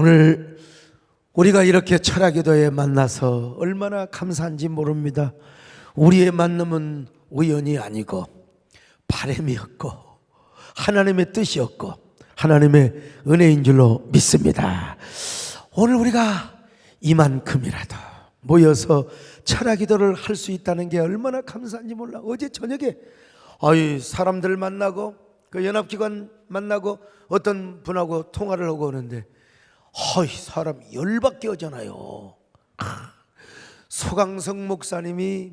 오늘 우리가 이렇게 철학기도에 만나서 얼마나 감사한지 모릅니다. 우리의 만남은 우연이 아니고 바람이었고 하나님의 뜻이었고 하나님의 은혜인 줄로 믿습니다. 오늘 우리가 이만큼이라도 모여서 철학기도를 할 수 있다는 게 얼마나 감사한지 몰라. 어제 저녁에 사람들 만나고 그 연합기관 만나고 어떤 분하고 통화를 하고 오는데 사람이 열받게 하잖아요. 소강성 목사님이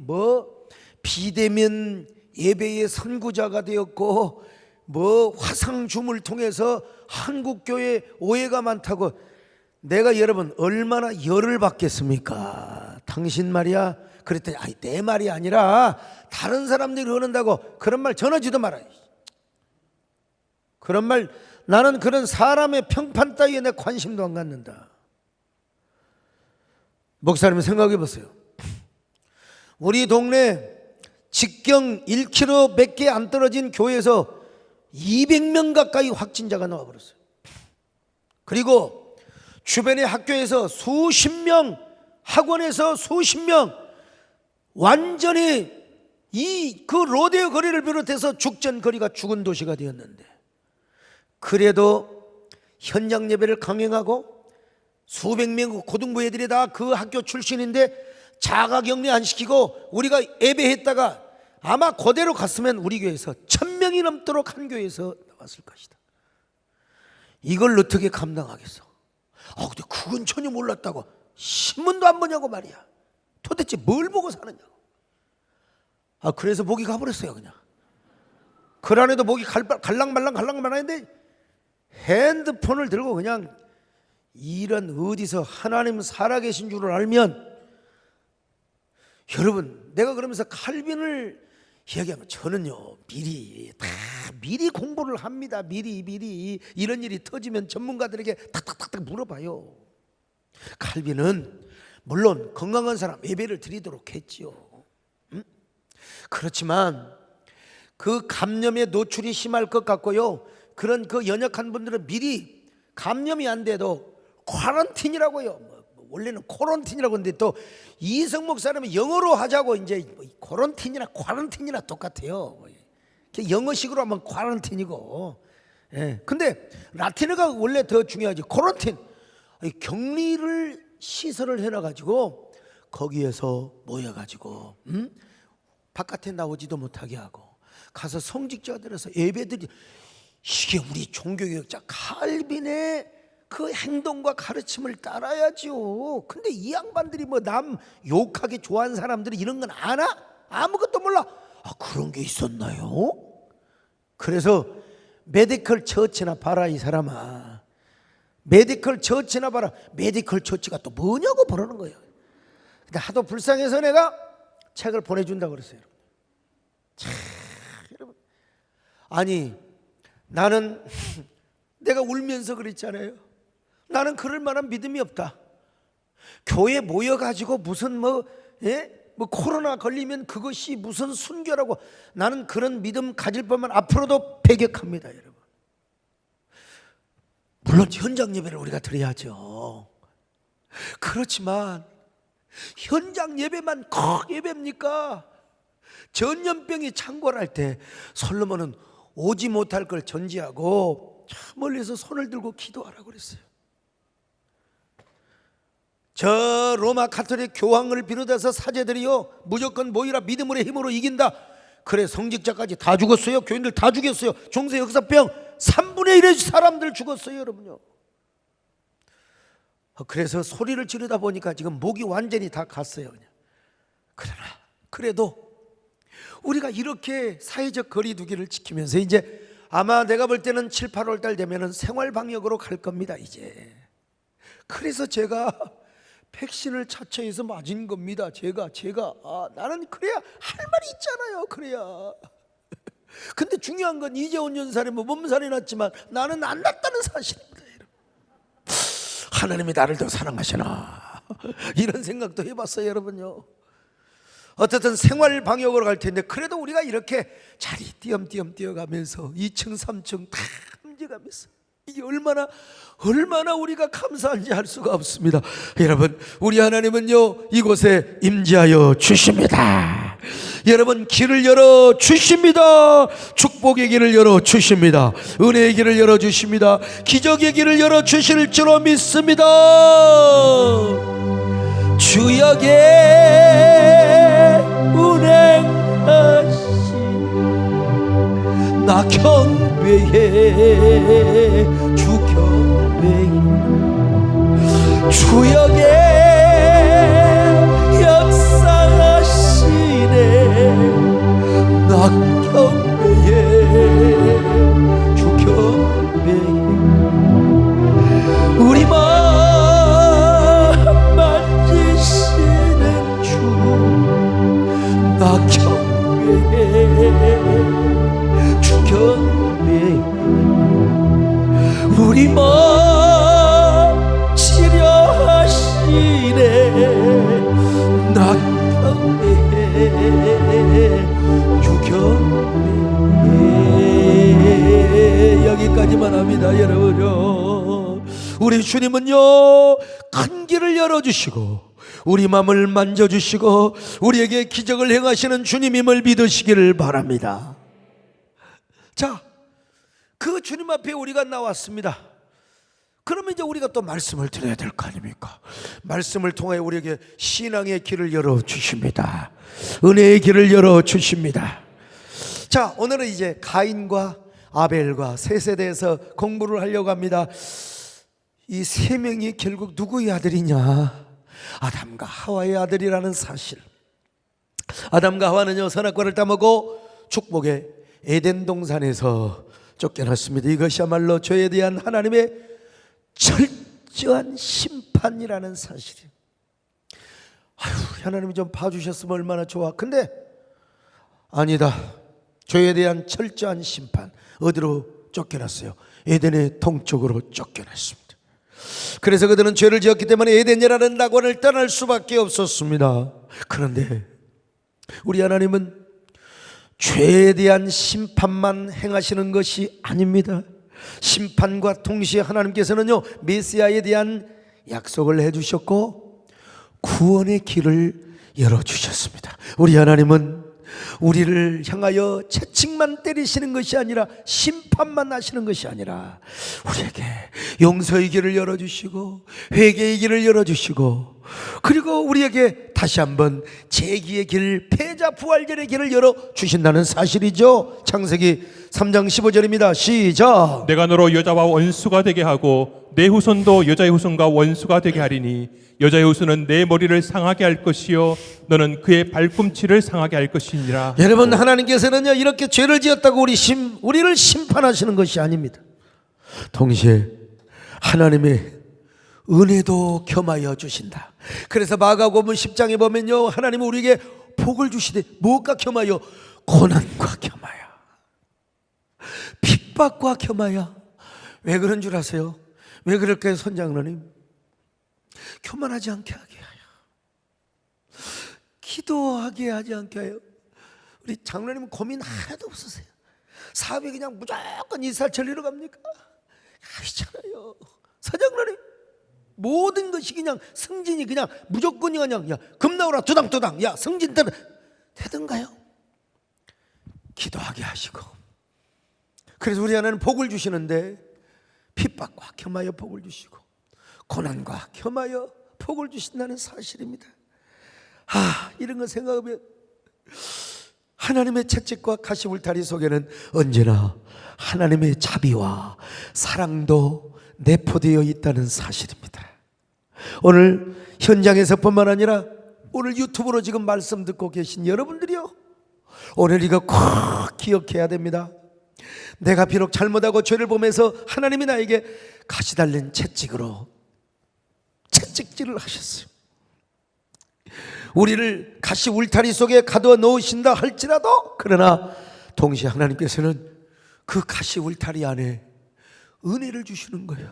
비대면 예배의 선구자가 되었고 화상줌을 통해서 한국교회 오해가 많다고. 내가 여러분 얼마나 열을 받겠습니까? 당신 말이야? 그랬더니 내 말이 아니라 다른 사람들이 그런다고. 그런 말 전하지도 말아요. 그런 말, 나는 그런 사람의 평판 따위에 내 관심도 안 갖는다. 목사님 생각해 보세요. 우리 동네 직경 1km 몇 개 안 떨어진 교회에서 200명 가까이 확진자가 나와버렸어요. 그리고 주변의 학교에서 수십 명, 학원에서 수십 명, 완전히 그 로데오 거리를 비롯해서 죽전 거리가 죽은 도시가 되었는데, 그래도 현장 예배를 강행하고 수백 명 고등부 애들이 다 그 학교 출신인데 자가격리 안 시키고 우리가 예배했다가 아마 그대로 갔으면 우리 교회에서 1000명이 넘도록 한 교회에서 나왔을 것이다. 이걸 어떻게 감당하겠어? 근데 그건 전혀 몰랐다고. 신문도 안 보냐고 말이야. 도대체 뭘 보고 사느냐고. 그래서 목이 가버렸어요. 그냥 그 안에도 목이 갈랑말랑 했는데 핸드폰을 들고 그냥 이런 어디서 하나님 살아계신 줄을 알면, 여러분 내가 그러면서 칼빈을 이야기하면 저는요 미리 공부를 합니다. 미리 이런 일이 터지면 전문가들에게 탁탁탁탁 물어봐요. 칼빈은 물론 건강한 사람 예배를 드리도록 했지요. 그렇지만 그 감염에 노출이 심할 것 같고요, 그런 그 연약한 분들은 미리 감염이 안 돼도 쿼런틴이라고요. 원래는 코런틴이라고 하는데 또 이성 목사님은 영어로 하자고 이제 코런틴이나 쿼런틴이나 똑같아요. 영어식으로 하면 쿼런틴이고. 근데 라틴어가 원래 더 중요하지. 코런틴, 격리를 시설을 해놔가지고 거기에서 모여가지고 바깥에 나오지도 못하게 하고 가서 성직자들에서 예배드리. 이게 우리 종교개혁자 칼빈의 그 행동과 가르침을 따라야죠. 근데 이 양반들이 남 욕하기 좋아하는 사람들이 이런 건 아나? 아무것도 몰라. 그런 게 있었나요? 그래서 메디컬 처치나 봐라. 이 사람아, 메디컬 처치나 봐라. 메디컬 처치가 또 뭐냐고 부르는 거예요. 근데 하도 불쌍해서 내가 책을 보내준다고 그랬어요. 여러분, 나는 내가 울면서 그랬잖아요. 나는 그럴 만한 믿음이 없다. 교회 모여가지고 무슨 코로나 걸리면 그것이 무슨 순교라고. 나는 그런 믿음 가질 법만 앞으로도 배격합니다. 여러분, 물론 현장 예배를 우리가 드려야죠. 그렇지만 현장 예배만 꼭 예배입니까? 전염병이 창궐할 때 솔로몬은 오지 못할 걸 전지하고 멀리서 손을 들고 기도하라고 그랬어요. 저 로마 가톨릭 교황을 비롯해서 사제들이요, 무조건 모이라, 믿음의 힘으로 이긴다. 그래 성직자까지 다 죽었어요. 교인들 다 죽였어요. 중세 역사병 3분의 1의 사람들 죽었어요. 여러분요. 그래서 소리를 지르다 보니까 지금 목이 완전히 다 갔어요. 그냥. 그러나 그래도 우리가 이렇게 사회적 거리두기를 지키면서 이제 아마 내가 볼 때는 7, 8월 달 되면은 생활 방역으로 갈 겁니다. 이제. 그래서 제가 백신을 차처해서 맞은 겁니다. 제가 나는 그래야 할 말이 있잖아요. 그래야. 근데 중요한 건 이재훈 연사님 몸살이 났지만 나는 안 났다는 사실입니다. 하나님이 나를 더 사랑하시나 이런 생각도 해봤어요. 여러분요. 어쨌든 생활 방역으로 갈 텐데 그래도 우리가 이렇게 자리 띄엄띄엄 뛰어가면서 2층 3층 다 움직여가면서 이게 얼마나 우리가 감사한지 할 수가 없습니다. 여러분, 우리 하나님은요 이곳에 임재하여 주십니다. 여러분, 길을 열어 주십니다. 축복의 길을 열어 주십니다. 은혜의 길을 열어 주십니다. 기적의 길을 열어 주실 줄로 믿습니다. 주역의 운행하시 나 경배해 주 경배해 주역의 역사하시네 나 경배해 주 경배해 우리 마음 만지시는 주 나 경배해 주 경배해 우리 마음 치료하시네 나 경배해 주 경배해. 여기까지만 합니다. 여러분요, 우리 주님은요 큰 길을 열어주시고 우리 마음을 만져주시고 우리에게 기적을 행하시는 주님임을 믿으시기를 바랍니다. 자, 그 주님 앞에 우리가 나왔습니다. 그러면 이제 우리가 또 말씀을 드려야 될 거 아닙니까? 말씀을 통해 우리에게 신앙의 길을 열어주십니다. 은혜의 길을 열어주십니다. 자, 오늘은 이제 가인과 아벨과 셋에 대해서 공부를 하려고 합니다. 이 세 명이 결국 누구의 아들이냐? 아담과 하와의 아들이라는 사실. 아담과 하와는요 선악과를 따먹고 축복의 에덴 동산에서 쫓겨났습니다. 이것이야말로 죄에 대한 하나님의 철저한 심판이라는 사실이에요. 하나님이 좀 봐주셨으면 얼마나 좋아. 근데 아니다. 죄에 대한 철저한 심판. 어디로 쫓겨났어요? 에덴의 동쪽으로 쫓겨났습니다. 그래서 그들은 죄를 지었기 때문에 에덴이라는 낙원을 떠날 수밖에 없었습니다. 그런데 우리 하나님은 죄에 대한 심판만 행하시는 것이 아닙니다. 심판과 동시에 하나님께서는요 메시아에 대한 약속을 해주셨고 구원의 길을 열어주셨습니다. 우리 하나님은 우리를 향하여 채찍만 때리시는 것이 아니라 심판만 하시는 것이 아니라 우리에게 용서의 길을 열어주시고 회개의 길을 열어주시고 그리고 우리에게 다시 한번 재기의 길, 패자 부활절의 길을 열어주신다는 사실이죠. 창세기 3장 15절입니다. 시작. 내가 너로 여자와 원수가 되게 하고 내 후손도 여자의 후손과 원수가 되게 하리니 여자의 후손은 내 머리를 상하게 할 것이요 너는 그의 발꿈치를 상하게 할 것이니라. 여러분, 하나님께서는요 이렇게 죄를 지었다고 우리를 심판하시는 것이 아닙니다. 동시에 하나님의 은혜도 겸하여 주신다. 그래서 마가복음 10장에 보면요 하나님은 우리에게 복을 주시되 무엇과 겸하여? 고난과 겸하여, 핍박과 겸하여. 왜 그런 줄 아세요? 왜 그럴까요, 선장로님? 교만하지 않게 하게 하여, 기도하게 하지 않게 하여. 우리 장로님은 고민 하나도 없으세요. 사업이 그냥 무조건 이사천리로 갑니까? 아시잖아요. 서장로님 모든 것이 그냥 승진이 그냥 무조건이 그냥 야 금 나오라 두당두당 야 승진 되던가요? 기도하게 하시고. 그래서 우리 하나님은 복을 주시는데 핍박과 겸하여 복을 주시고 고난과 겸하여 복을 주신다는 사실입니다. 이런 거 생각하면 하나님의 채찍과 가시울타리 속에는 언제나 하나님의 자비와 사랑도 내포되어 있다는 사실입니다. 오늘 현장에서뿐만 아니라 오늘 유튜브로 지금 말씀 듣고 계신 여러분들이요, 오늘 이거 꼭 기억해야 됩니다. 내가 비록 잘못하고 죄를 보면서 하나님이 나에게 가시 달린 채찍으로 채찍질을 하셨어요. 우리를 가시 울타리 속에 가둬 놓으신다 할지라도, 그러나 동시에 하나님께서는 그 가시 울타리 안에 은혜를 주시는 거예요.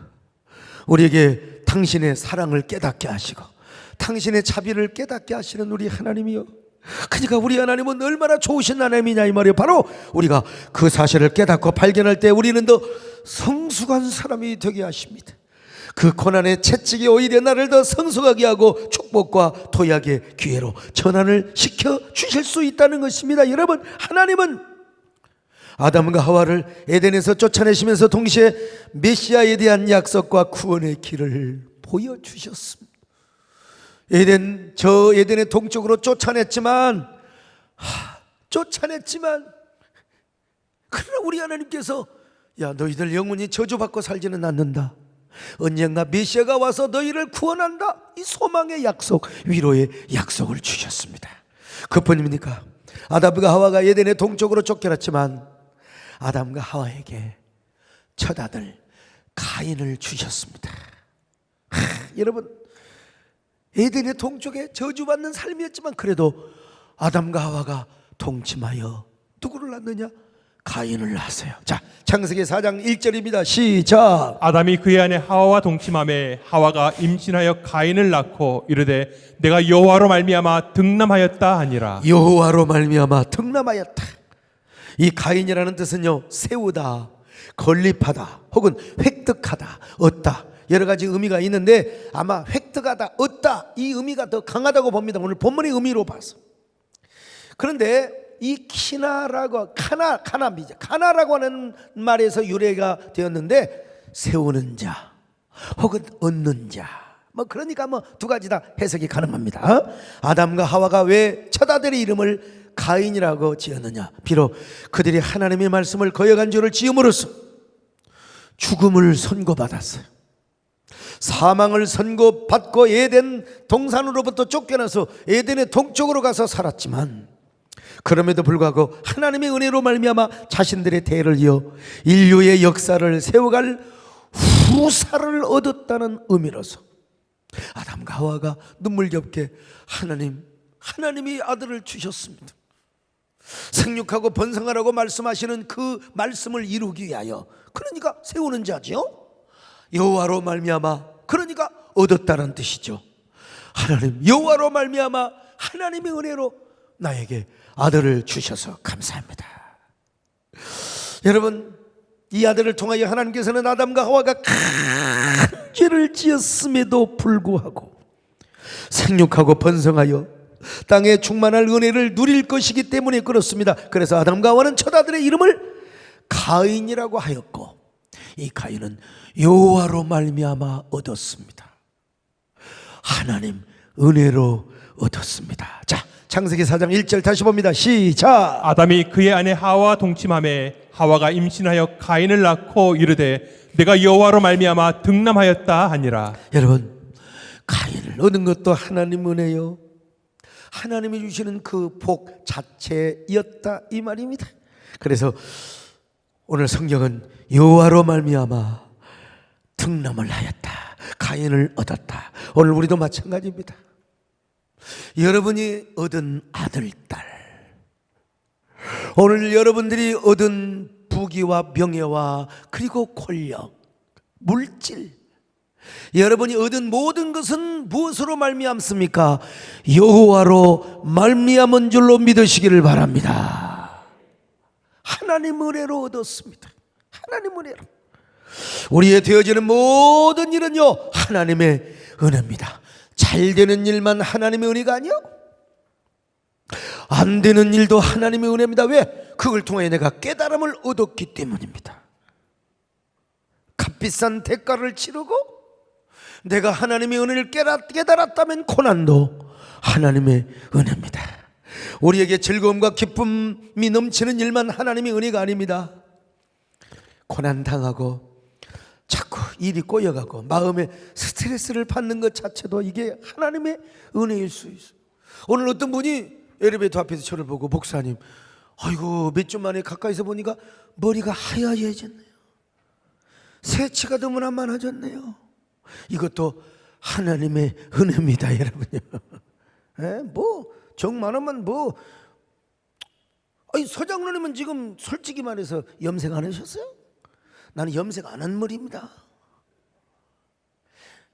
우리에게 당신의 사랑을 깨닫게 하시고 당신의 자비를 깨닫게 하시는 우리 하나님이요, 그러니까 우리 하나님은 얼마나 좋으신 하나님이냐 이 말이에요. 바로 우리가 그 사실을 깨닫고 발견할 때 우리는 더 성숙한 사람이 되게 하십니다. 그 고난의 채찍이 오히려 나를 더 성숙하게 하고 축복과 도약의 기회로 전환을 시켜 주실 수 있다는 것입니다. 여러분, 하나님은 아담과 하와를 에덴에서 쫓아내시면서 동시에 메시아에 대한 약속과 구원의 길을 보여주셨습니다. 에덴의 동쪽으로 쫓아냈지만 그러나 우리 하나님께서 야, 너희들 영원히 저주받고 살지는 않는다. 언젠가 메시아가 와서 너희를 구원한다. 이 소망의 약속, 위로의 약속을 주셨습니다. 그뿐입니까? 아담과 하와가 에덴의 동쪽으로 쫓겨났지만 아담과 하와에게 첫 아들 가인을 주셨습니다. 여러분, 에덴의 동쪽에 저주받는 삶이었지만 그래도 아담과 하와가 동침하여 누구를 낳느냐? 가인을 낳았어요. 자, 창세기 4장 1절입니다. 시작. 아담이 그의 아내 하와와 동침함에 하와가 임신하여 가인을 낳고 이르되 내가 여호와로 말미암아 득남하였다 하니라. 여호와로 말미암아 득남하였다. 이 가인이라는 뜻은요, 세우다, 건립하다, 혹은 획득하다, 얻다, 여러 가지 의미가 있는데 아마 획득하다, 얻다, 이 의미가 더 강하다고 봅니다. 오늘 본문의 의미로 봐서. 그런데 이 카나라고 하는 말에서 유래가 되었는데 세우는 자 혹은 얻는 자, 그러니까 두 가지 다 해석이 가능합니다. 아담과 하와가 왜 첫 아들의 이름을 가인이라고 지었느냐? 비록 그들이 하나님의 말씀을 거역한 죄를 지음으로써 죽음을 선고받았어요. 사망을 선고받고 에덴 동산으로부터 쫓겨나서 에덴의 동쪽으로 가서 살았지만 그럼에도 불구하고 하나님의 은혜로 말미암아 자신들의 대를 이어 인류의 역사를 세워갈 후사를 얻었다는 의미로서 아담과 하와가 눈물겹게 하나님이 아들을 주셨습니다. 생육하고 번성하라고 말씀하시는 그 말씀을 이루기 위하여, 그러니까 세우는 자지요. 여호와로 말미암아, 그러니까 얻었다는 뜻이죠. 하나님, 여호와로 말미암아 하나님의 은혜로 나에게 아들을 주셔서 감사합니다. 여러분, 이 아들을 통하여 하나님께서는 아담과 하와가 큰 죄를 지었음에도 불구하고 생육하고 번성하여 땅에 충만할 은혜를 누릴 것이기 때문에 그렇습니다. 그래서 아담과 하와는 첫 아들의 이름을 가인이라고 하였고, 이 가인은 여호와로 말미암아 얻었습니다. 하나님 은혜로 얻었습니다. 자, 창세기 4장 1절 다시 봅니다. 시작. 아담이 그의 아내 하와와 동침함에 하와가 임신하여 가인을 낳고 이르되 내가 여호와로 말미암아 득남하였다 하니라. 여러분, 가인을 얻은 것도 하나님 은혜요, 하나님이 주시는 그 복 자체였다 이 말입니다. 그래서 오늘 성경은 여호와로 말미암아 득남을 하였다, 가인을 얻었다. 오늘 우리도 마찬가지입니다. 여러분이 얻은 아들, 딸, 오늘 여러분들이 얻은 부귀와 명예와 그리고 권력, 물질, 여러분이 얻은 모든 것은 무엇으로 말미암습니까? 여호와로 말미암은 줄로 믿으시기를 바랍니다. 하나님 은혜로 얻었습니다. 하나님 은혜로. 우리의 되어지는 모든 일은요, 하나님의 은혜입니다. 잘 되는 일만 하나님의 은혜가 아니요, 안 되는 일도 하나님의 은혜입니다. 왜? 그걸 통해 내가 깨달음을 얻었기 때문입니다. 값비싼 대가를 치르고 내가 하나님의 은혜를 깨달았다면 고난도 하나님의 은혜입니다. 우리에게 즐거움과 기쁨이 넘치는 일만 하나님의 은혜가 아닙니다. 고난당하고 자꾸 일이 꼬여가고 마음에 스트레스를 받는 것 자체도 이게 하나님의 은혜일 수 있어요. 오늘 어떤 분이 엘리베이터 앞에서 저를 보고, 목사님, 아이고 몇 주 만에 가까이서 보니까 머리가 하얘졌네요, 새치가 너무나 많아졌네요. 이것도 하나님의 은혜입니다, 여러분요. 정 많으면 아니, 서장로님은 지금 솔직히 말해서 염색 안 하셨어요? 나는 염색 안 한 머리입니다.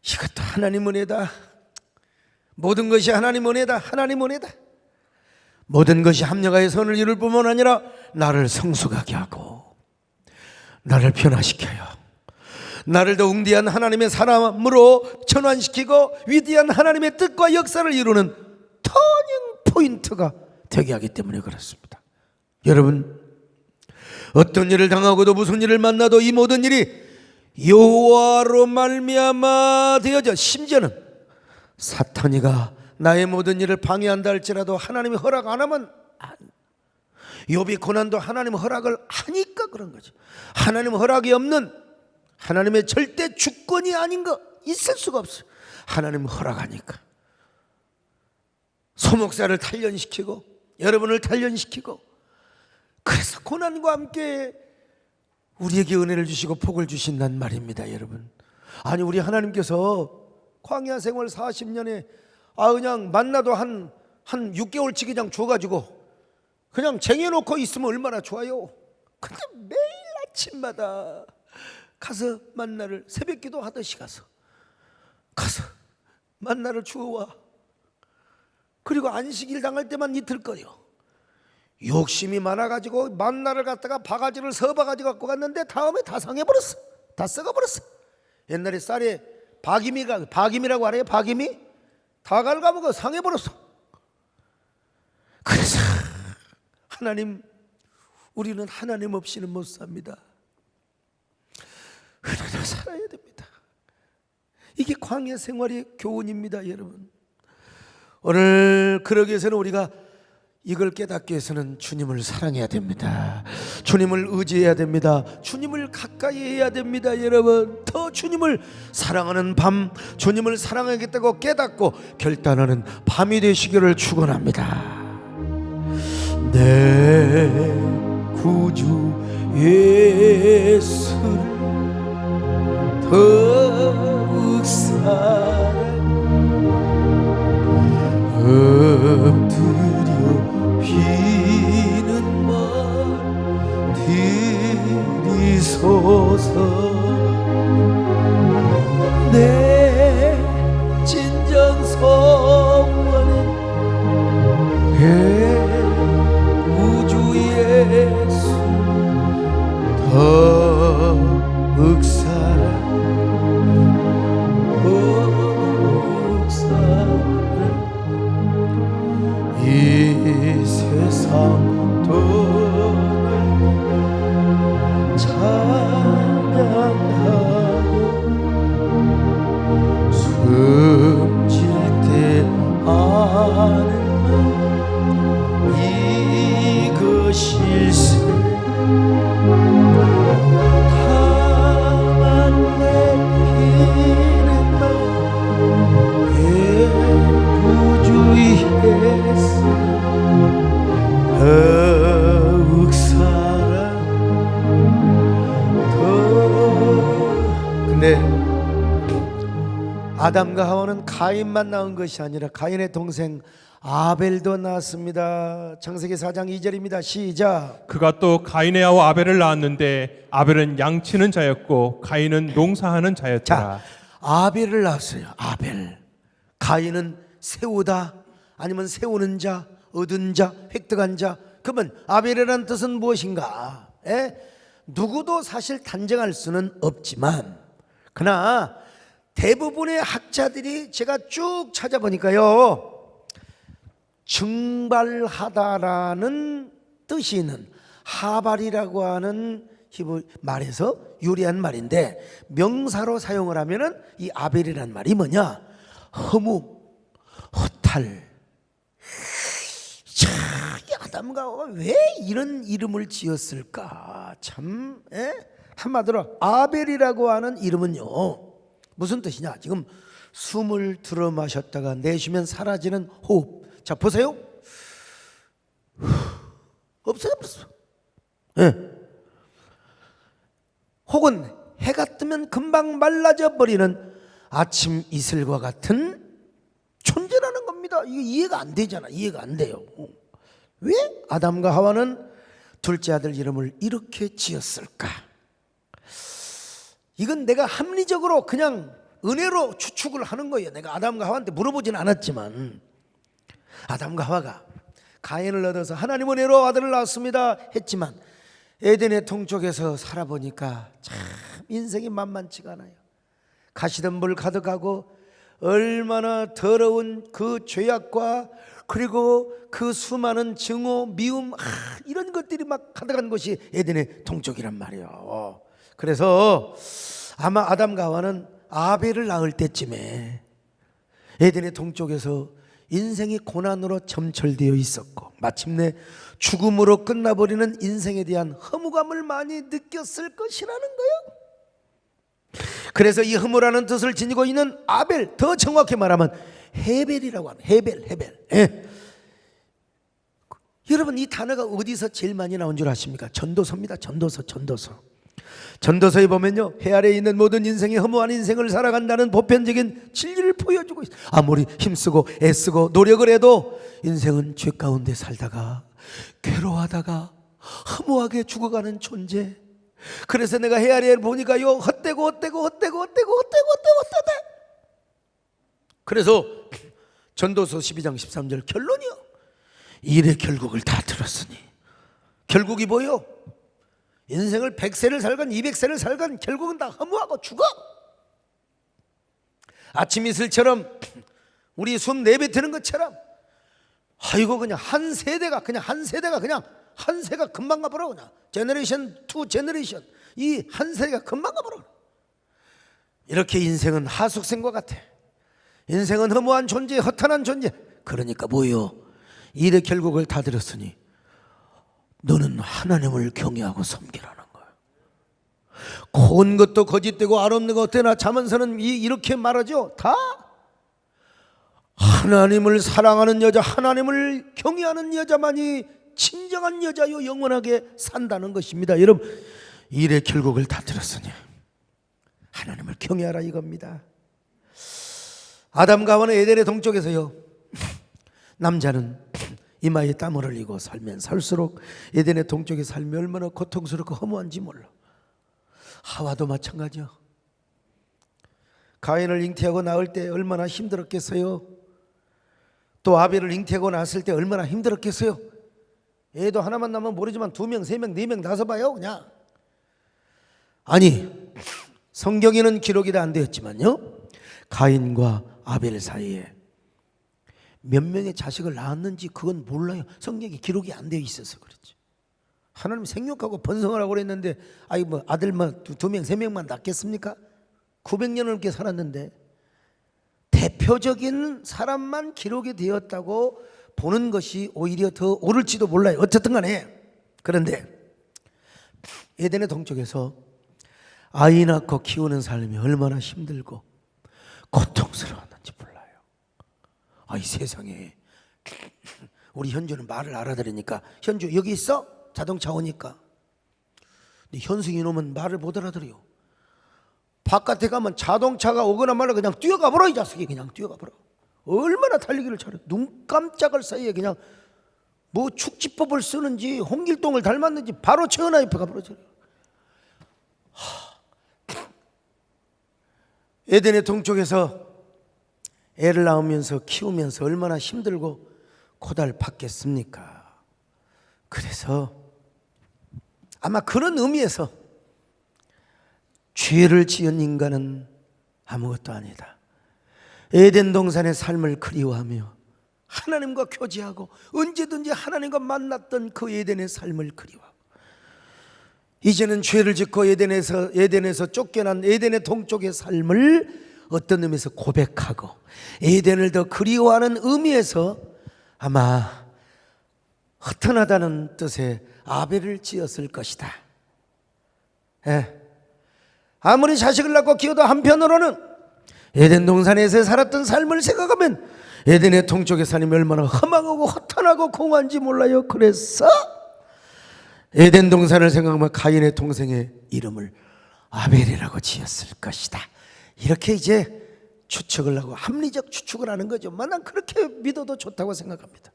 이것도 하나님 은혜다. 모든 것이 하나님 은혜다. 하나님 은혜다. 모든 것이 합력하여 선을 이룰 뿐만 아니라 나를 성숙하게 하고 나를 변화시켜요. 나를 더 웅대한 하나님의 사람으로 전환시키고 위대한 하나님의 뜻과 역사를 이루는 터닝 포인트가 되게 하기 때문에 그렇습니다. 여러분, 어떤 일을 당하고도 무슨 일을 만나도 이 모든 일이 여호와로 말미암아 되어져, 심지어는 사탄이가 나의 모든 일을 방해한다 할지라도 하나님이 허락 안 하면 욥이 고난도 하나님 허락을 하니까 그런 거죠. 하나님 허락이 없는, 하나님의 절대 주권이 아닌 거 있을 수가 없어요. 하나님 허락하니까. 소목사를 단련시키고 여러분을 단련시키고, 그래서 고난과 함께 우리에게 은혜를 주시고 복을 주신단 말입니다. 여러분, 아니 우리 하나님께서 광야 생활 40년에 그냥 만나도 한 6개월치 그냥 줘가지고 그냥 쟁여놓고 있으면 얼마나 좋아요. 근데 매일 아침마다 가서 만나를, 새벽기도 하듯이 가서 만나를 주워와. 그리고 안식일 당할 때만 이틀거려. 욕심이 많아가지고 만나를 갖다가 바가지를 서바가지 갖고 갔는데 다음에 다 상해버렸어. 다 썩어버렸어. 옛날에 쌀에 박임이라고 알아요? 박임이? 다 갉아먹어 상해버렸어. 그래서 하나님, 우리는 하나님 없이는 못 삽니다. 은혜로 살아야 됩니다. 이게 광야 생활의 교훈입니다. 여러분, 오늘 그러기 위해서는 우리가 이걸 깨닫기 위해서는 주님을 사랑해야 됩니다. 주님을 의지해야 됩니다. 주님을 가까이 해야 됩니다. 여러분, 더 주님을 사랑하는 밤, 주님을 사랑하겠다고 깨닫고 결단하는 밤이 되시기를 축원합니다. 내 구주 예수를 더욱 엎드려 비는 말 들이소서. 내 진정 소원은 내 구주 예수 더욱 사랑, 더욱 사랑. 이 세상 떠날 찬양하고 숨질 때 아는 말 이것일세. 다만 내피는 말 구주 예수 더욱 사랑, 더. 근데 아담과 하와는 가인만 낳은 것이 아니라 가인의 동생 아벨도 낳았습니다. 창세기 4장 2절입니다. 시작. 그가 또 가인의아와 아벨을 낳았는데 아벨은 양치는 자였고 가인은 농사하는 자였더라. 자, 아벨을 낳았어요. 아벨. 가인은 세우다, 아니면 세우는 자, 얻은 자, 획득한 자. 그러면 아벨이라는 뜻은 무엇인가? 누구도 사실 단정할 수는 없지만, 그러나 대부분의 학자들이 제가 쭉 찾아보니까요, 증발하다라는 뜻이 있는 하발이라고 하는 히브리 말에서 유래한 말인데, 명사로 사용을 하면은 이 아벨이라는 말이 뭐냐? 허무, 허탈. 참, 이 아담과 하와가 왜 이런 이름을 지었을까? 참, 한마디로 아벨이라고 하는 이름은요, 무슨 뜻이냐? 지금 숨을 들어 마셨다가 내쉬면 사라지는 호흡. 자, 보세요. 없어요, 벌써. 혹은 해가 뜨면 금방 말라져 버리는 아침 이슬과 같은 존재라는 겁니다. 이게 이해가 안 되잖아. 이해가 안 돼요. 왜 아담과 하와는 둘째 아들 이름을 이렇게 지었을까? 이건 내가 합리적으로 그냥 은혜로 추측을 하는 거예요. 내가 아담과 하와한테 물어보진 않았지만, 아담과 하와가 가인을 얻어서 하나님은 애로 아들을 낳았습니다 했지만 에덴의 동쪽에서 살아보니까 참 인생이 만만치가 않아요. 가시덤불 가득하고 얼마나 더러운 그 죄악과 그리고 그 수많은 증오, 미움 이런 것들이 막 가득한 곳이 에덴의 동쪽이란 말이에요. 그래서 아마 아담과 하와는 아벨을 낳을 때쯤에 에덴의 동쪽에서 인생이 고난으로 점철되어 있었고 마침내 죽음으로 끝나버리는 인생에 대한 허무감을 많이 느꼈을 것이라는 거예요. 그래서 이 허무라는 뜻을 지니고 있는 아벨, 더 정확히 말하면 헤벨이라고 합니다. 헤벨. 예. 여러분 이 단어가 어디서 제일 많이 나온 줄 아십니까? 전도서입니다. 전도서에 보면요, 해 아래에 있는 모든 인생이 허무한 인생을 살아간다는 보편적인 진리를 보여주고 있어요. 아무리 힘쓰고 애쓰고 노력을 해도 인생은 죄 가운데 살다가 괴로워하다가 허무하게 죽어가는 존재. 그래서 내가 해 아래에 보니까요, 헛되고 그래서 전도서 12장 13절 결론이요, 일의 결국을 다 들었으니. 결국이 뭐요? 인생을 100세를 살건 200세를 살건 결국은 다 허무하고 죽어. 아침 이슬처럼 우리 숨 내뱉는 것처럼 아이고 그냥 한 세대가 금방 가버려. 그냥 제너레이션 투 제너레이션 이 한 세대가 금방 가버려. 이렇게 인생은 하숙생과 같아. 인생은 허무한 존재, 허탄한 존재. 그러니까 뭐요? 일의 결국을 다 들었으니 너는 하나님을 경외하고 섬기라는 거야. 고운 것도 거짓되고 알없는 것 어때나 자문서는 이렇게 말하죠. 다 하나님을 사랑하는 여자, 하나님을 경외하는 여자만이 진정한 여자요 영원하게 산다는 것입니다. 여러분 일의 결국을 다 들었으니 하나님을 경외하라 이겁니다. 아담과 하와는 에덴의 동쪽에서요, 남자는 이마에 땀을 흘리고 살면 살수록 에덴의 동쪽의 삶이 얼마나 고통스럽고 허무한지 몰라. 하와도 마찬가지요. 가인을 잉태하고 낳을 때 얼마나 힘들었겠어요. 또 아벨을 잉태하고 낳았을 때 얼마나 힘들었겠어요. 애도 하나만 낳으면 모르지만 2명, 3명, 4명 낳아서 봐요 그냥. 아니 성경에는 기록이 다 안 되었지만요, 가인과 아벨 사이에 몇 명의 자식을 낳았는지 그건 몰라요. 성경에 기록이 안 되어 있어서 그렇지. 하나님 생육하고 번성하라고 그랬는데 아이 뭐 아들만 2명 3명만 낳겠습니까? 900년을 넘게 살았는데 대표적인 사람만 기록이 되었다고 보는 것이 오히려 더 옳을지도 몰라요. 어쨌든 간에 그런데 에덴의 동쪽에서 아이 낳고 키우는 삶이 얼마나 힘들고 고통스러웠는지 몰라요. 이 세상에 우리 현주는 말을 알아들으니까 현주 여기 있어? 자동차 오니까. 근데 현승이 놈은 말을 못 알아들어요. 바깥에 가면 자동차가 오거나 말라 그냥 뛰어가버려. 이 자식이 그냥 뛰어가버려. 얼마나 달리기를 잘해. 눈 깜짝할 사이에 그냥 뭐 축지법을 쓰는지 홍길동을 닮았는지 바로 최은하 옆에 가버려져. 에덴의 동쪽에서 애를 낳으면서 키우면서 얼마나 힘들고 고달팠겠습니까? 그래서 아마 그런 의미에서 죄를 지은 인간은 아무것도 아니다. 에덴 동산의 삶을 그리워하며 하나님과 교제하고 언제든지 하나님과 만났던 그 에덴의 삶을 그리워하고 이제는 죄를 짓고 에덴에서 쫓겨난 에덴의 동쪽의 삶을 어떤 의미에서 고백하고 에덴을 더 그리워하는 의미에서 아마 허탄하다는 뜻의 아벨을 지었을 것이다. 아무리 자식을 낳고 키워도 한편으로는 에덴 동산에서 살았던 삶을 생각하면 에덴의 동쪽의 삶이 얼마나 허망하고 허탄하고 공허한지 몰라요. 그래서 에덴 동산을 생각하면 가인의 동생의 이름을 아벨이라고 지었을 것이다. 이렇게 이제 추측을 하고 합리적 추측을 하는 거죠. 난 그렇게 믿어도 좋다고 생각합니다.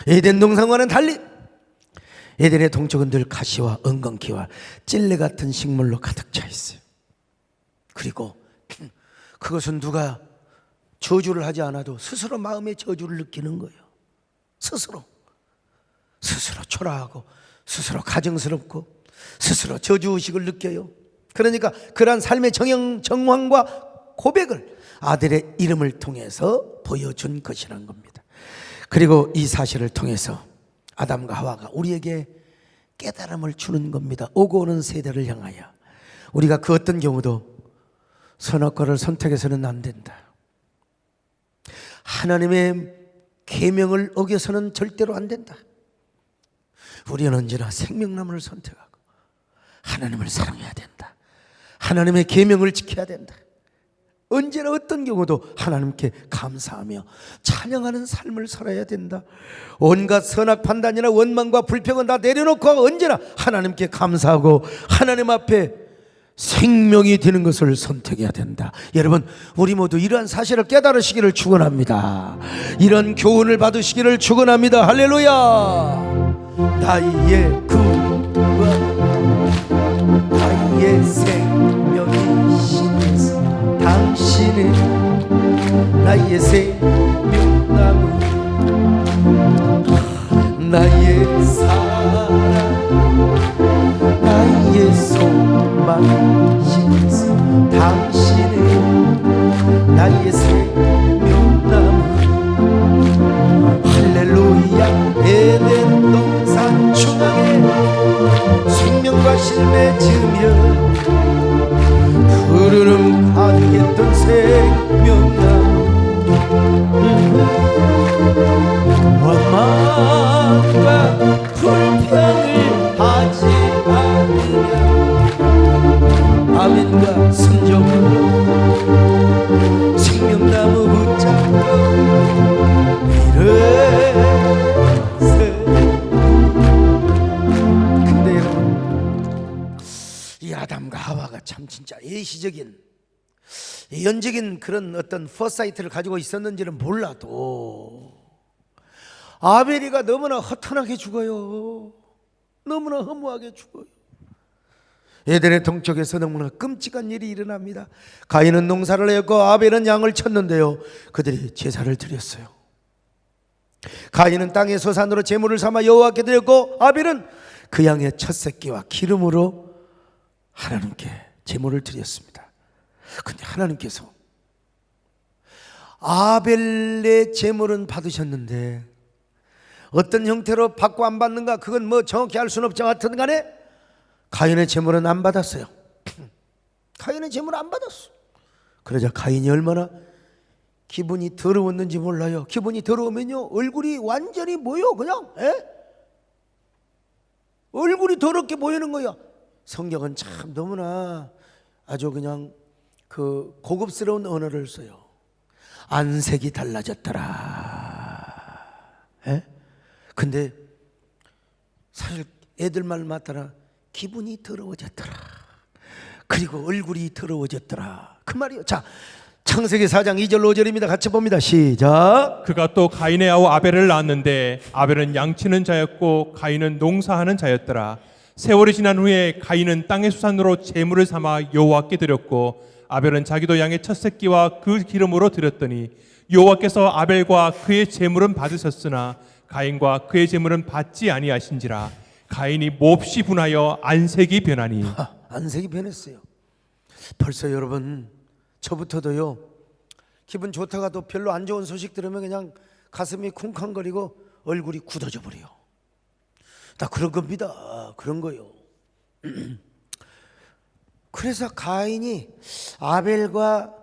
에덴 동산과는 달리 에덴의 동쪽은 늘 가시와 엉겅퀴와 찔레 같은 식물로 가득 차 있어요. 그리고 그것은 누가 저주를 하지 않아도 스스로 마음의 저주를 느끼는 거예요. 스스로 초라하고 스스로 가증스럽고 스스로 저주의식을 느껴요. 그러니까 그러한 삶의 정황과 고백을 아들의 이름을 통해서 보여준 것이란 겁니다. 그리고 이 사실을 통해서 아담과 하와가 우리에게 깨달음을 주는 겁니다. 오고 오는 세대를 향하여 우리가 그 어떤 경우도 선악과를 선택해서는 안 된다. 하나님의 계명을 어겨서는 절대로 안 된다. 우리는 언제나 생명나무를 선택하고 하나님을 사랑해야 된다. 하나님의 계명을 지켜야 된다. 언제나 어떤 경우도 하나님께 감사하며 찬양하는 삶을 살아야 된다. 온갖 선악 판단이나 원망과 불평은 다 내려놓고 언제나 하나님께 감사하고 하나님 앞에 생명이 되는 것을 선택해야 된다. 여러분, 우리 모두 이러한 사실을 깨달으시기를 축원합니다. 이런 교훈을 받으시기를 축원합니다. 할렐루야. 나의 구원, 나의 생명이신 당신은 나의 생명나무, 나의 사랑, 나의 소망이신 당신은 나의 생명나무. 할렐루야. 에덴 동산 중앙에 생명과 실매 지으며 푸르름 가득했던 생명나무, 원망과 불평을 하지 않으며 아멘과 순종으로 생명나무 붙잡고 이르세. 근데 여러분, 이 아담과 하와가 참 진짜 예시적인 예언적인 그런 어떤 포사이트를 가지고 있었는지는 몰라도 아벨이가 너무나 허탄하게 죽어요. 너무나 허무하게 죽어요. 에덴의 동쪽에서 너무나 끔찍한 일이 일어납니다. 가인은 농사를 했고 아벨은 양을 쳤는데요, 그들이 제사를 드렸어요. 가인은 땅의 소산으로 제물을 삼아 여호와께 드렸고 아벨은 그 양의 첫 새끼와 기름으로 하나님께 제물을 드렸습니다. 근데 하나님께서 아벨의 제물은 받으셨는데 어떤 형태로 받고 안 받는가 그건 뭐 정확히 알 수는 없지만 하여튼 간에 가인의 제물은 안 받았어요. 가인의 제물은 안 받았어. 그러자 가인이 얼마나 기분이 더러웠는지 몰라요. 기분이 더러우면요 얼굴이 완전히 뭐요 그냥 얼굴이 더럽게 보이는 거야. 성경은 참 너무나 아주 그냥 그 고급스러운 언어를 써요. 안색이 달라졌더라. 근데 사실 애들 말 맞더라. 기분이 더러워졌더라. 그리고 얼굴이 더러워졌더라. 그 말이요. 자, 창세기 4장 2절 5절입니다. 같이 봅니다. 시작. 그가 또 가인의 아우 아벨을 낳았는데 아벨은 양치는 자였고 가인은 농사하는 자였더라. 세월이 지난 후에 가인은 땅의 수산으로 제물을 삼아 여호와께 드렸고 아벨은 자기도 양의 첫 새끼와 그 기름으로 드렸더니 여호와께서 아벨과 그의 제물은 받으셨으나 가인과 그의 제물은 받지 아니하신지라. 가인이 몹시 분하여 안색이 변하니. 안색이 변했어요. 벌써 여러분 저부터도요 기분 좋다가도 별로 안 좋은 소식 들으면 그냥 가슴이 쿵쾅거리고 얼굴이 굳어져 버려요. 다 그런 겁니다. 그런 거요. 그래서 가인이 아벨과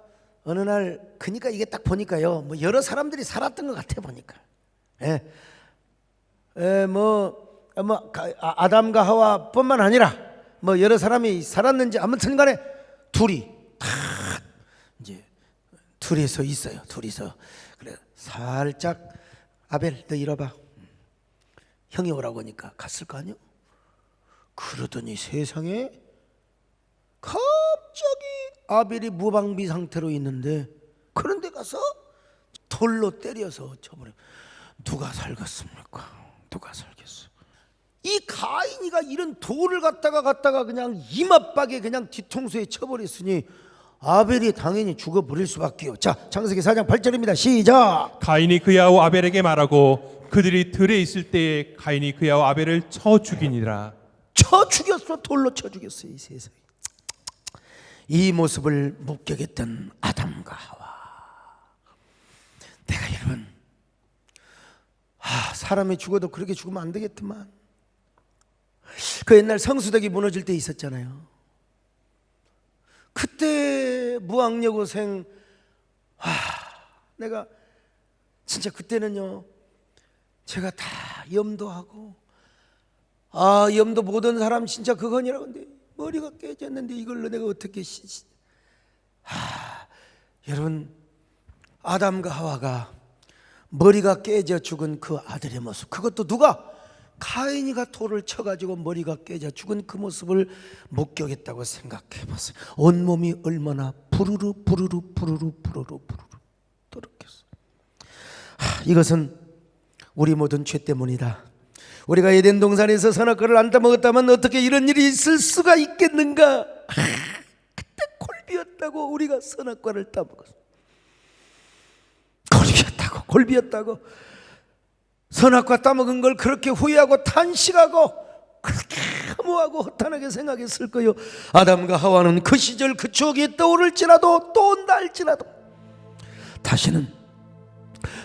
어느 날 그러니까 이게 딱 보니까요 뭐 여러 사람들이 살았던 것 같아 보니까. 아담과 하와뿐만 아니라 뭐 여러 사람이 살았는지 아무튼간에 둘이 다 이제 둘이서 있어요. 둘이서 그래 살짝 아벨 너 이리 와봐. 형이 오라고 하니까 갔을 거 아니요? 그러더니 세상에 갑자기 아벨이 무방비 상태로 있는데 그런데 가서 돌로 때려서 쳐버려. 누가 살겠습니까? 누가 살겠어? 이 가인이가 이런 돌을 갖다가 그냥 이마박에 그냥 뒤통수에 쳐버렸으니 아벨이 당연히 죽어버릴 수밖에요. 자, 창세기 4장 8절입니다. 시작. 가인이 그의 아우 아벨에게 말하고 그들이 들에 있을 때에 가인이 그야와 아벨을 쳐 죽이니라. 쳐 죽였어. 돌로 쳐 죽였어. 이 세상에. 이 모습을 목격했던 아담과 하와. 내가 여러분, 사람이 죽어도 그렇게 죽으면 안 되겠더만. 그 옛날 성수덕이 무너질 때 있었잖아요. 그때 무학여고생, 내가 진짜 그때는요, 제가 다 염도하고, 염도 못한 사람 진짜 그거니라고. 근데 머리가 깨졌는데 이걸로 내가 어떻게 여러분, 아담과 하와가 머리가 깨져 죽은 그 아들의 모습, 그것도 누가? 가인이가 돌을 쳐가지고 머리가 깨져 죽은 그 모습을 목격했다고 생각해 보세요. 온몸이 얼마나 부르르 부르르 부르르 부르르 부르르 떨었겠어. 이것은 우리 모든 죄 때문이다. 우리가 에덴 동산에서 선악과를 안 따먹었다면 어떻게 이런 일이 있을 수가 있겠는가? 그때 골비였다고 우리가 선악과를 따먹었어. 골비였다고 선악과 따먹은 걸 그렇게 후회하고 탄식하고 그렇게 혐오하고 허탄하게 생각했을 거요. 아담과 하와는 그 시절 그 추억이 떠오를지라도 또 온다 할지라도 다시는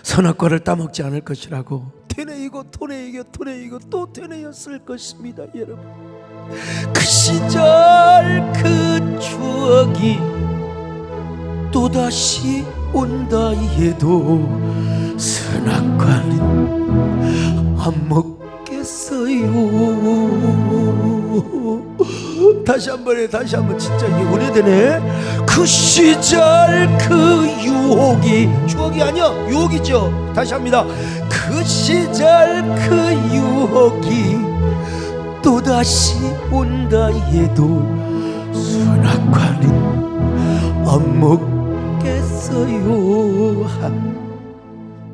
선악과를 따먹지 않을 것이라고 되뇌이고 또 되뇌였을 것입니다. 여러분, 그 시절 그 추억이 또다시 온다 해도 선악과는 안 먹겠어요. 다시 한번 진짜 이게 오래되네. 그 시절 그 유혹이, 추억이 아니야, 유혹이죠. 다시 합니다. 그 시절 그 유혹이 또다시 온다 해도 선악과는 안 먹겠어요.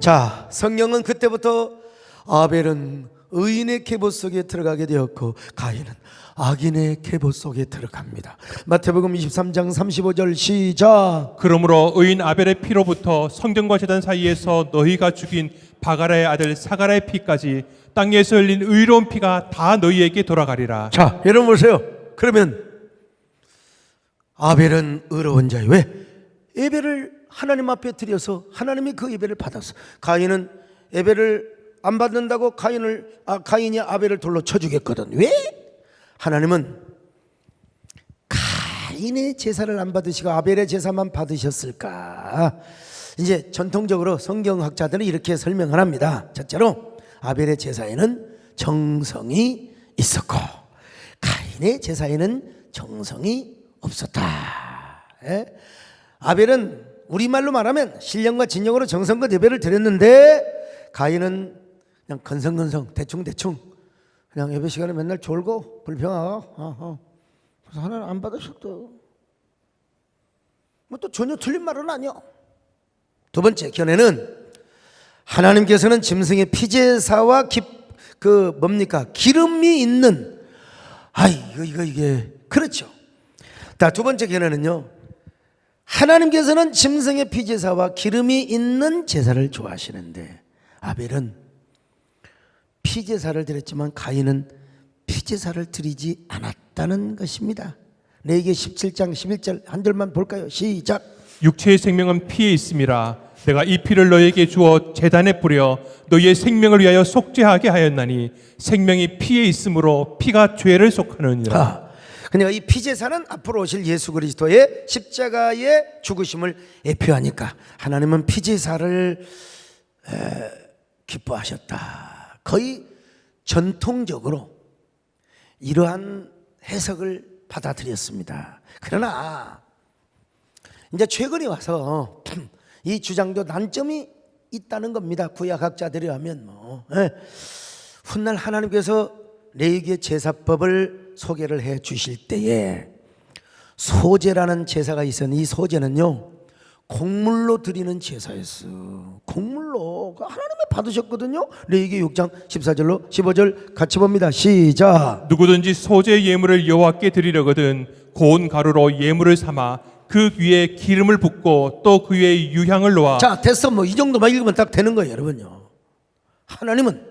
자, 성경은 그때부터 아벨은 의인의 계보 속에 들어가게 되었고 가인은 악인의 계보 속에 들어갑니다. 마태복음 23장 35절 시작. 그러므로 의인 아벨의 피로부터 성전과 제단 사이에서 너희가 죽인 바가라의 아들 사가라의 피까지 땅에서 흘린 의로운 피가 다 너희에게 돌아가리라. 자, 여러분 보세요. 그러면 아벨은 의로운 자예요. 왜? 예배를 하나님 앞에 드려서 하나님이 그 예배를 받았어. 가인은 예배를 안 받는다고 가인이 아벨을 돌로 쳐 죽였거든. 왜? 하나님은 가인의 제사를 안 받으시고 아벨의 제사만 받으셨을까? 이제 전통적으로 성경학자들은 이렇게 설명을 합니다. 첫째로 아벨의 제사에는 정성이 있었고 가인의 제사에는 정성이 없었다. 예? 아벨은 우리말로 말하면 신령과 진정으로 정성껏 예배를 드렸는데 가인은 그냥 건성건성 대충 그냥 예배 시간에 맨날 졸고 불평하고 그래서 하나님 안 받으셨다. 뭐 또 전혀 틀린 말은 아니야. 두 번째 견해는 하나님께서는 짐승의 피제사와 기름이 있는 이게 그렇죠. 자, 두 번째 견해는요, 하나님께서는 짐승의 피제사와 기름이 있는 제사를 좋아하시는데 아벨은 피제사를 드렸지만 가인은 피제사를 드리지 않았다는 것입니다. 레위기 17장 11절 한 절만 볼까요? 시작. 육체의 생명은 피에 있음이라 내가 이 피를 너희에게 주어 제단에 뿌려 너희의 생명을 위하여 속죄하게 하였나니 생명이 피에 있으므로 피가 죄를 속하느니라. 그러니까 이 피제사는 앞으로 오실 예수 그리스도의 십자가의 죽으심을 예표하니까 하나님은 피제사를 기뻐하셨다. 거의 전통적으로 이러한 해석을 받아들였습니다. 그러나 이제 최근에 와서 이 주장도 난점이 있다는 겁니다. 구약학자들이 하면 훗날 하나님께서 레위기의 제사법을 소개를 해 주실 때에 소제라는 제사가 있었는데 이 소제는요 곡물로 드리는 제사였어요. 곡물로 하나님이 받으셨거든요. 레위기 6장 14절로 15절 같이 봅니다. 시작. 누구든지 소제 예물을 여호와께 드리려거든 고운 가루로 예물을 삼아 그 위에 기름을 붓고 또 그 위에 유향을 놓아. 자, 됐어. 뭐 이 정도만 읽으면 딱 되는 거예요, 여러분요. 하나님은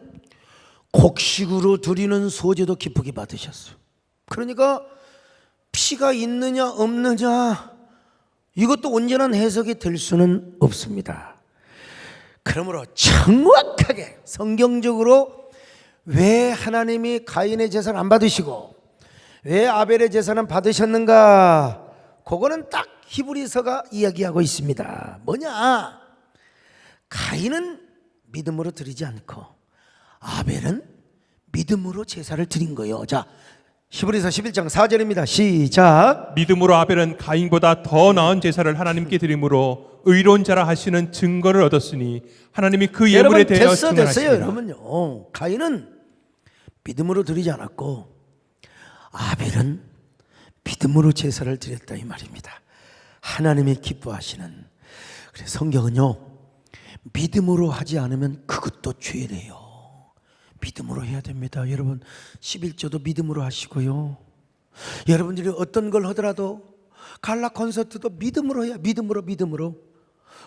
곡식으로 드리는 소제도 기쁘게 받으셨어요. 그러니까 피가 있느냐 없느냐 이것도 온전한 해석이 될 수는 없습니다. 그러므로 정확하게 성경적으로 왜 하나님이 가인의 제사를 안 받으시고 왜 아벨의 제사는 받으셨는가, 그거는 딱 히브리서가 이야기하고 있습니다. 뭐냐, 가인은 믿음으로 드리지 않고 아벨은 믿음으로 제사를 드린 거예요. 자, 히브리서 11장 4절입니다. 시작. 믿음으로 아벨은 가인보다 더 나은 제사를 하나님께 드림으로 의로운 자라 하시는 증거를 얻었으니 하나님이 그 예물에 여러분 대하여 됐어요. 증언하시니라. 여러분요, 가인은 믿음으로 드리지 않았고 아벨은 믿음으로 제사를 드렸다 이 말입니다. 하나님이 기뻐하시는. 그래서 성경은요, 믿음으로 하지 않으면 그것도 죄래요. 믿음으로 해야 됩니다. 여러분 11조도 믿음으로 하시고요. 여러분들이 어떤 걸 하더라도 갈라 콘서트도 믿음으로 해야, 믿음으로.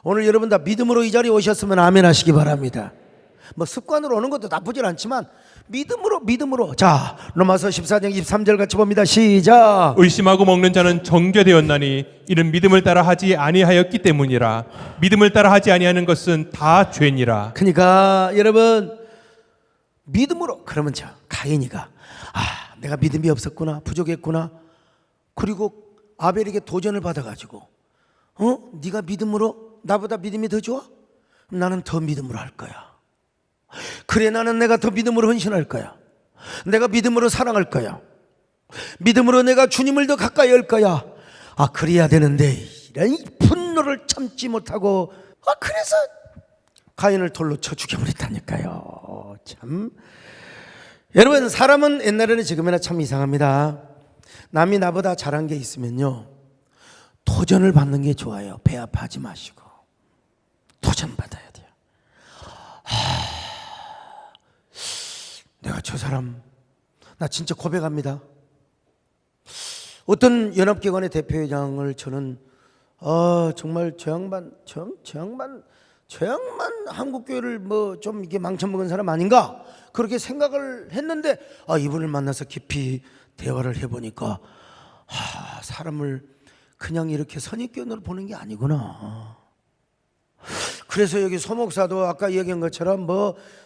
오늘 여러분 다 믿음으로 이 자리에 오셨으면 아멘 하시기 바랍니다. 뭐 습관으로 오는 것도 나쁘진 않지만 믿음으로. 자, 로마서 14장 23절 같이 봅니다. 시작. 의심하고 먹는 자는 정죄되었나니 이는 믿음을 따라 하지 아니하였기 때문이라. 믿음을 따라 하지 아니하는 것은 다 죄니라. 그러니까 여러분 믿음으로. 그러면 자, 가인이가 내가 믿음이 없었구나, 부족했구나. 그리고 아벨에게 도전을 받아가지고 네가 믿음으로, 나보다 믿음이 더 좋아? 그럼 나는 더 믿음으로 할 거야. 그래, 나는 내가 더 믿음으로 헌신할 거야. 내가 믿음으로 사랑할 거야. 믿음으로 내가 주님을 더 가까이 할 거야. 그래야 되는데 이런 분노를 참지 못하고 그래서 가인을 돌로 쳐 죽여버렸다니까요. 참, 여러분 사람은 옛날에는 지금이나 참 이상합니다. 남이 나보다 잘한 게 있으면요, 도전을 받는 게 좋아요. 배 아파하지 마시고 도전 받아야 돼요. 내가 저 사람, 나 진짜 고백합니다. 어떤 연합기관의 대표회장을 저는 정말 저 양반 한국교회를 뭐 좀 이렇게 망쳐먹은 사람 아닌가 그렇게 생각을 했는데 이분을 만나서 깊이 대화를 해보니까 사람을 그냥 이렇게 선입견으로 보는 게 아니구나. 그래서 여기 소목사도 아까 얘기한 것처럼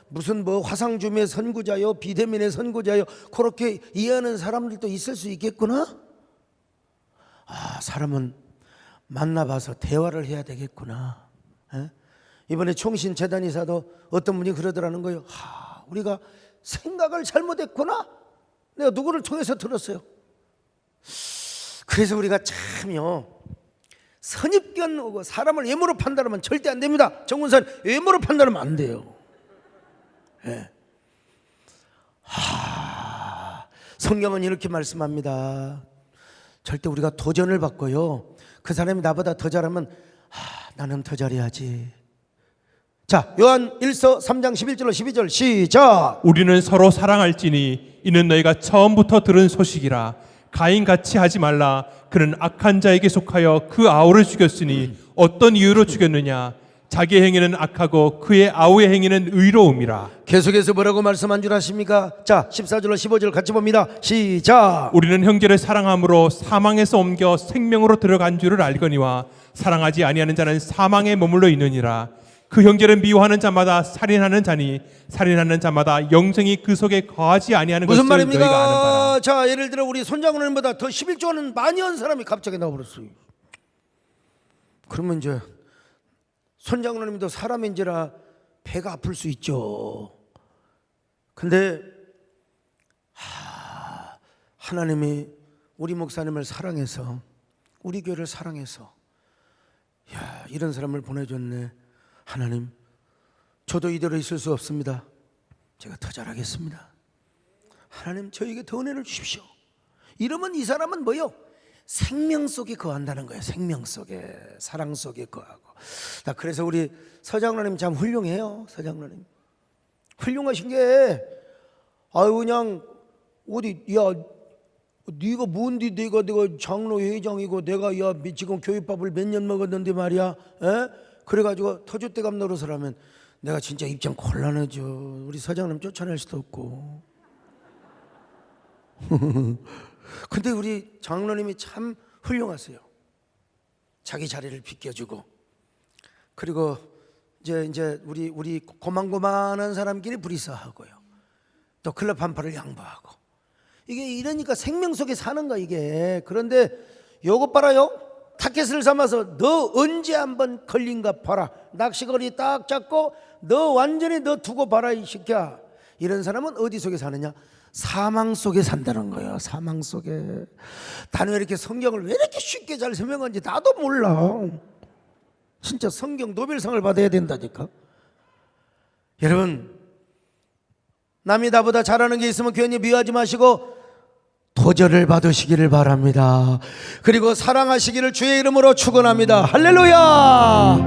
무슨 화상주의 선구자요, 비대면의 선구자요, 그렇게 이해하는 사람들도 있을 수 있겠구나. 사람은 만나봐서 대화를 해야 되겠구나. 이번에 총신재단이사도 어떤 분이 그러더라는 거예요. 우리가 생각을 잘못했구나. 내가 누구를 통해서 들었어요. 그래서 우리가 참요, 선입견 오고 사람을 외모로 판단하면 절대 안 됩니다. 정문선, 외모로 판단하면 안 돼요. 성경은 이렇게 말씀합니다. 절대 우리가 도전을 받고요, 그 사람이 나보다 더 잘하면 나는 더 잘해야지. 자, 요한 1서 3장 11절로 12절 시작. 우리는 서로 사랑할지니 이는 너희가 처음부터 들은 소식이라. 가인같이 하지 말라. 그는 악한 자에게 속하여 그 아우를 죽였으니 어떤 이유로 죽였느냐? 자기의 행위는 악하고 그의 아우의 행위는 의로움이라. 계속해서 뭐라고 말씀한 줄 아십니까? 자, 14절로 15절 같이 봅니다. 시작. 우리는 형제를 사랑함으로 사망에서 옮겨 생명으로 들어간 줄을 알거니와 사랑하지 아니하는 자는 사망에 머물러 있느니라. 그 형제를 미워하는 자마다 살인하는 자니 살인하는 자마다 영생이 그 속에 거하지 아니하는 것을 무슨 말입니까? 너희가 아는 바라. 자, 예를 들어 우리 손장로님보다 더 11조는 많이 한 사람이 갑자기 나와버렸어요. 그러면 이제 손장로님도 사람인지라 배가 아플 수 있죠. 근데 하나님이 우리 목사님을 사랑해서, 우리 교회를 사랑해서 이런 사람을 보내줬네. 하나님, 저도 이대로 있을 수 없습니다. 제가 더 잘하겠습니다. 하나님, 저에게 더 은혜를 주십시오. 이러면 이 사람은 뭐요? 생명 속에 거한다는 거예요. 생명 속에, 사랑 속에 거하고. 그래서 우리 서장로님 참 훌륭해요. 서장로님 훌륭하신 게 그냥 어디 네가 뭔데 내가 장로 회장이고 내가 지금 교회밥을 몇 년 먹었는데 말이야. 그래가지고 터줏대감 노릇을 하면 내가 진짜 입장 곤란하죠. 우리 서장님 쫓아낼 수도 없고. 근데 우리 장로님이 참 훌륭하세요. 자기 자리를 비켜주고, 그리고 이제 우리 고만고만한 사람끼리 불이사하고요. 또 클럽 한파를 양보하고. 이게 이러니까 생명 속에 사는 거 이게. 그런데 요것 봐라요. 타켓을 삼아서 너 언제 한번 걸린가 봐라. 낚시거리 딱 잡고 너 완전히 너 두고 봐라 이 새끼야. 이런 사람은 어디 속에 사느냐? 사망 속에 산다는 거예요. 사망 속에. 나는 왜 이렇게 성경을 왜 이렇게 쉽게 잘 설명하는지 나도 몰라. 진짜 성경 노벨상을 받아야 된다니까. 여러분, 남이 나보다 잘하는 게 있으면 괜히 미워하지 마시고 도전을 받으시기를 바랍니다. 그리고 사랑하시기를 주의 이름으로 축원합니다. 할렐루야.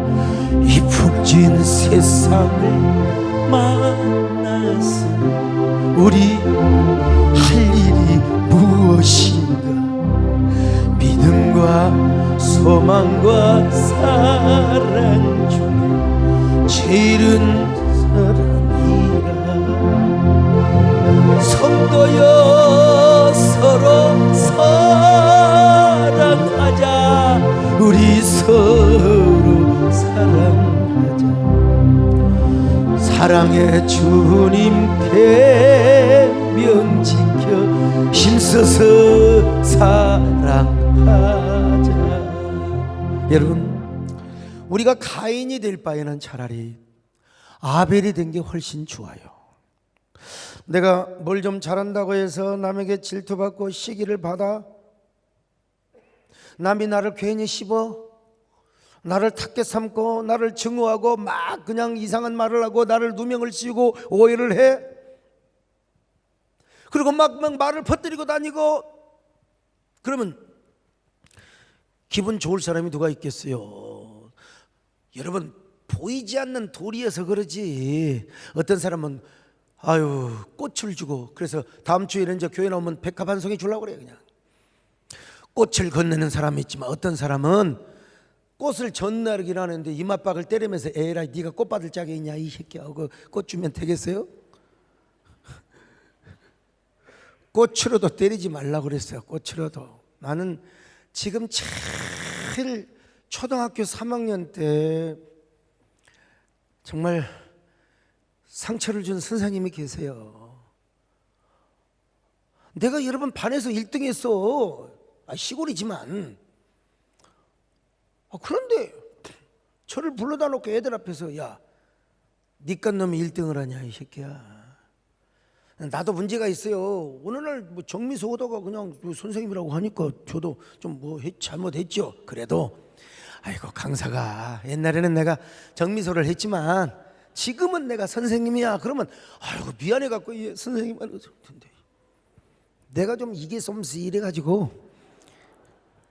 이 풍진 세상을 만나서 우리 할 일이 무엇인가? 믿음과 소망과 사랑 중에 제일은 사랑이라. 성도여 서로 사랑하자. 우리 서로 사랑하자. 사랑의 주님께 명지켜 힘써서 사랑하자. 여러분, 우리가 가인이 될 바에는 차라리 아벨이 된 게 훨씬 좋아요. 내가 뭘 좀 잘한다고 해서 남에게 질투받고 시기를 받아, 남이 나를 괜히 씹어, 나를 탁게 삼고 나를 증오하고 막 그냥 이상한 말을 하고 나를 누명을 씌우고 오해를 해. 그리고 막 말을 퍼뜨리고 다니고. 그러면 기분 좋을 사람이 누가 있겠어요? 여러분, 보이지 않는 도리여서 그러지. 어떤 사람은 아유 꽃을 주고, 그래서 다음 주에는 이제 교회 나오면 백합 한 송이 주려고 그래요. 그냥 꽃을 건네는 사람이 있지만, 어떤 사람은 꽃을 전나르긴 하는데 이맛박을 때리면서 에라이 네가 꽃 받을 짝에 있냐 이 새끼야 하고 꽃 주면 되겠어요? 꽃으로도 때리지 말라고 그랬어요. 꽃으로도. 나는 지금 제일 초등학교 3학년 때 정말 상처를 준 선생님이 계세요. 내가 여러분 반에서 1등 했어. 시골이지만. 그런데 저를 불러다 놓고 애들 앞에서 야, 니깟 놈이 1등을 하냐 이 새끼야. 나도 문제가 있어요. 어느 날 뭐 정미소 오다가 그냥 선생님이라고 하니까 저도 좀 뭐 잘못했죠. 그래도 아이고 강사가, 옛날에는 내가 정미소를 했지만 지금은 내가 선생님이야. 그러면 아이고 미안해 갖고 선생님 내가 좀 이게 솜씨 이래가지고,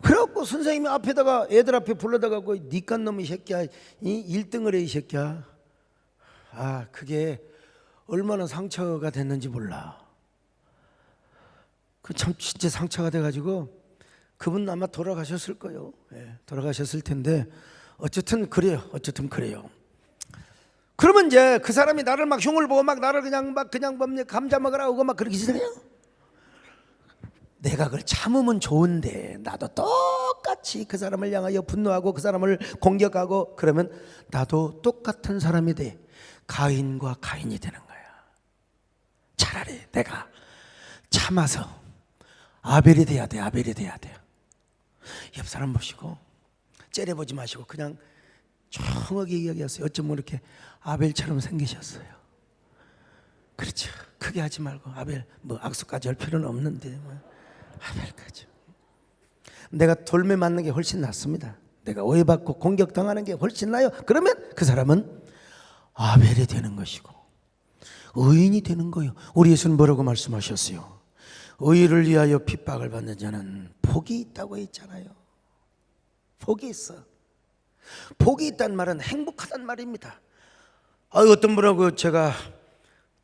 그래갖고 선생님이 앞에다가 애들 앞에 불러다가 니깟 놈이 새끼야 이 1등을 해 이 새끼야. 그게 얼마나 상처가 됐는지 몰라. 그 참 진짜 상처가 돼가지고 그분 아마 돌아가셨을 거예요. 돌아가셨을 텐데 어쨌든 그래요. 그러면 이제 그 사람이 나를 막 흉을 보고 막 나를 그냥 감자 먹으라 하고 막 그렇게 지내요. 내가 그걸 참으면 좋은데 나도 똑같이 그 사람을 향하여 분노하고 그 사람을 공격하고 그러면 나도 똑같은 사람이 돼. 가인과 가인이 되는 거야. 차라리 내가 참아서 아벨이 돼야 돼. 옆 사람 보시고 째려보지 마시고 그냥 정하게 이야기하세요. 어쩌면 이렇게 아벨처럼 생기셨어요. 그렇죠. 크게 하지 말고 아벨 뭐 악수까지 할 필요는 없는데 아벨까지. 내가 돌매 맞는 게 훨씬 낫습니다. 내가 오해받고 공격당하는 게 훨씬 나요. 그러면 그 사람은 아벨이 되는 것이고 의인이 되는 거예요. 우리 예수는 뭐라고 말씀하셨어요? 의를 위하여 핍박을 받는 자는 복이 있다고 했잖아요. 복이 있어. 복이 있다는 말은 행복하다는 말입니다. 어떤 분하고 제가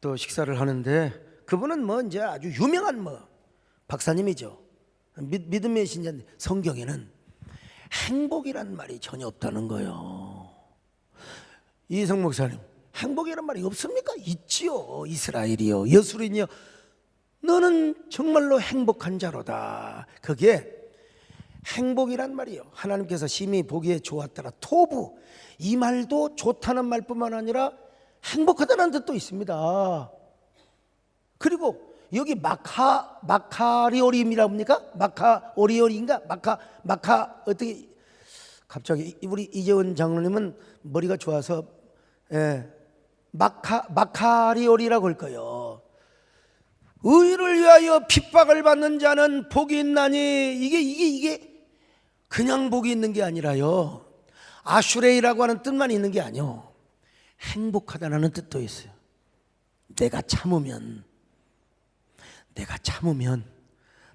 또 식사를 하는데 그분은 뭐 이제 아주 유명한 박사님이죠. 믿음의 신자인데 성경에는 행복이란 말이 전혀 없다는 거예요. 이성 목사님, 행복이란 말이 없습니까? 있지요. 이스라엘이요, 여수린이요, 너는 정말로 행복한 자로다. 그게 행복이란 말이요, 하나님께서 심히 보기에 좋았더라. 토부, 이 말도 좋다는 말뿐만 아니라 행복하다는 뜻도 있습니다. 그리고 여기 마카리오림이라고 합니까? 마카오리오리인가? 어떻게 갑자기 우리 이재원 장로님은 머리가 좋아서 마카리오리라고 할 거예요. 의를 위하여 핍박을 받는 자는 복이 있나니, 이게 그냥 복이 있는 게 아니라요, 아슈레이라고 하는 뜻만 있는 게 아니요, 행복하다는 뜻도 있어요. 내가 참으면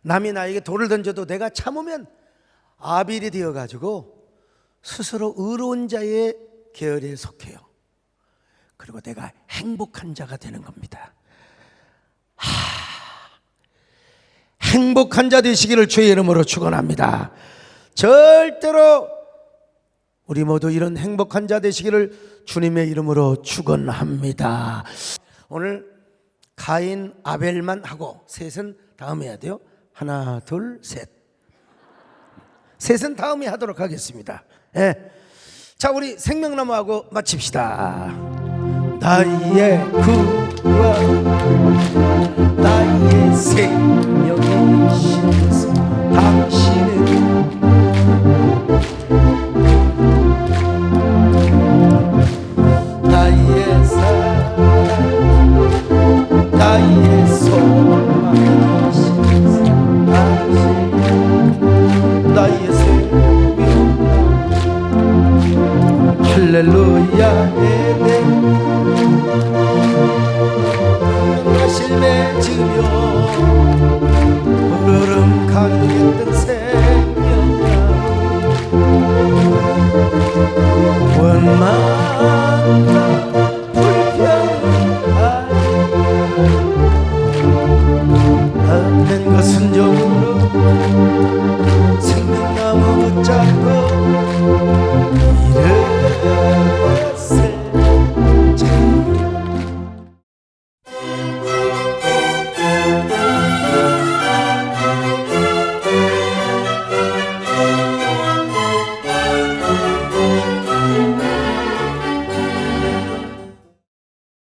남이 나에게 돌을 던져도 내가 참으면 아벨이 되어가지고 스스로 의로운 자의 계열에 속해요. 그리고 내가 행복한 자가 되는 겁니다. 행복한 자 되시기를 주의 이름으로 축원합니다. 절대로 우리 모두 이런 행복한 자 되시기를 주님의 이름으로 축원합니다. 오늘 가인 아벨만 하고 셋은 다음에 해야 돼요. 하나 둘 셋. 셋은 다음에 하도록 하겠습니다. 자, 우리 생명나무하고 마칩시다. 나의 구원, 나의 생명이신 당신은 나의 사랑, 나의 소망이신 당신은 나의 생명. 할렐루야. 실매지며 흐르름 가득했던 생명나무, 원망과 불평을 하는 것은 정으로